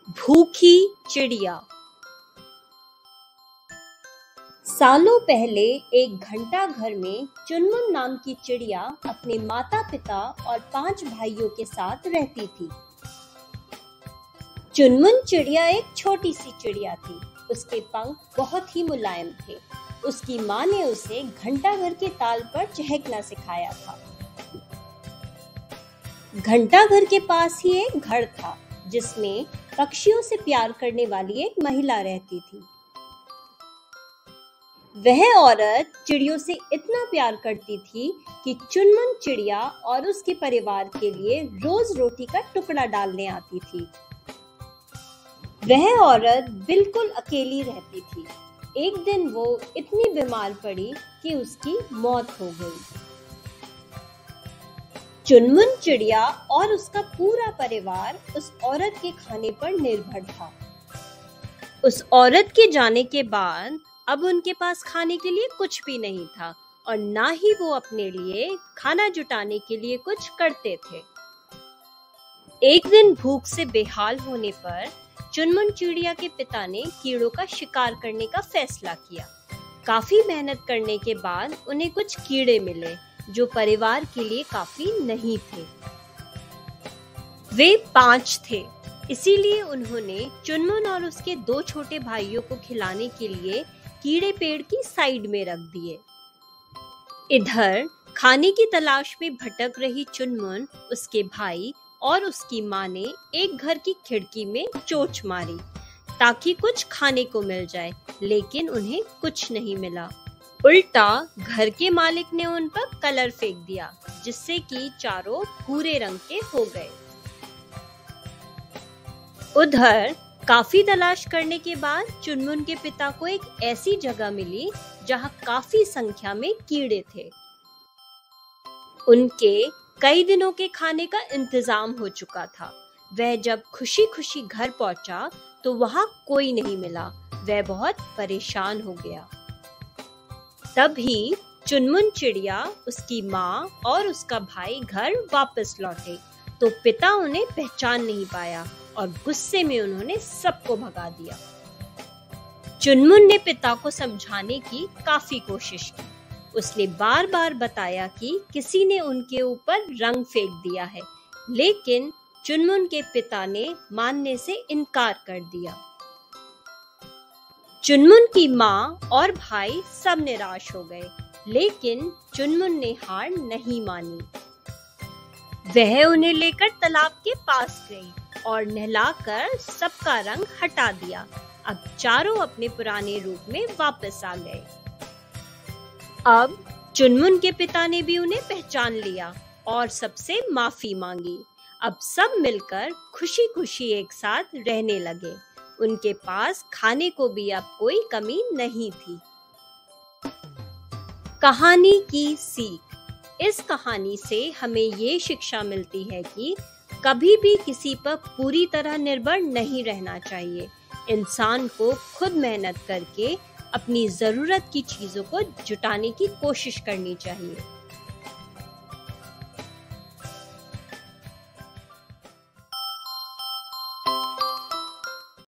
भूखी चिड़िया। सालों पहले एक घंटा घर में चुनमुन नाम की चिड़िया अपने माता पिता और 5 भाइयों के साथ रहती थी। चुनमुन चिड़िया एक छोटी सी चिड़िया थी। उसके पंख बहुत ही मुलायम थे। उसकी माँ ने उसे घंटाघर के ताल पर चहकना सिखाया था। घंटाघर के पास ही एक घर था जिसमें पक्षियों से प्यार करने वाली एक महिला रहती थी। वह औरत चिड़ियों से इतना प्यार करती थी कि चुनमुन चिड़िया और उसके परिवार के लिए रोज रोटी का टुकड़ा डालने आती थी। वह औरत बिल्कुल अकेली रहती थी। एक दिन वो इतनी बीमार पड़ी कि उसकी मौत हो गई। चुनमुन चिड़िया और उसका पूरा परिवार उस औरत के खाने पर निर्भर था। उस औरत के जाने के बाद अब उनके पास खाने के लिए कुछ भी नहीं था और ना ही वो अपने लिए खाना जुटाने के लिए कुछ करते थे। एक दिन भूख से बेहाल होने पर चुनमुन चिड़िया के पिता ने कीड़ों का शिकार करने का फैसला किया। काफी मेहनत करने के बाद उन्हें कुछ कीड़े मिले जो परिवार के लिए काफी नहीं थे। वे 5 थे, इसीलिए उन्होंने चुनमुन और उसके 2 छोटे भाइयों को खिलाने के लिए कीड़े पेड़ की साइड में रख दिए। इधर खाने की तलाश में भटक रही चुनमुन, उसके भाई और उसकी माँ ने एक घर की खिड़की में चोंच मारी ताकि कुछ खाने को मिल जाए, लेकिन उन्हें कुछ नहीं मिला। उल्टा घर के मालिक ने उन पर कलर फेंक दिया जिससे कि चारों भूरे रंग के हो गए। उधर काफी तलाश करने के बाद चुनमुन के पिता को एक ऐसी जगह मिली जहां काफी संख्या में कीड़े थे। उनके कई दिनों के खाने का इंतजाम हो चुका था। वह जब खुशी खुशी घर पहुंचा तो वहां कोई नहीं मिला। वह बहुत परेशान हो गया। तभी चुनमुन चिड़िया, उसकी माँ और उसका भाई घर वापस लौटे तो पिता उन्हें पहचान नहीं पाया और गुस्से में उन्होंने सबको भगा दिया। चुनमुन ने पिता को समझाने की काफी कोशिश की। उसने बार बार बताया कि किसी ने उनके ऊपर रंग फेंक दिया है, लेकिन चुनमुन के पिता ने मानने से इनकार कर दिया। चुनमुन की माँ और भाई सब निराश हो गए, लेकिन चुनमुन ने हार नहीं मानी। वह उन्हें लेकर तालाब के पास गई और नहलाकर सबका रंग हटा दिया। अब चारों अपने पुराने रूप में वापस आ गए। अब चुनमुन के पिता ने भी उन्हें पहचान लिया और सबसे माफी मांगी। अब सब मिलकर खुशी खुशी एक साथ रहने लगे। उनके पास खाने को भी अब कोई कमी नहीं थी। कहानी की सीख। इस कहानी से हमें ये शिक्षा मिलती है कि कभी भी किसी पर पूरी तरह निर्भर नहीं रहना चाहिए। इंसान को खुद मेहनत करके अपनी जरूरत की चीजों को जुटाने की कोशिश करनी चाहिए।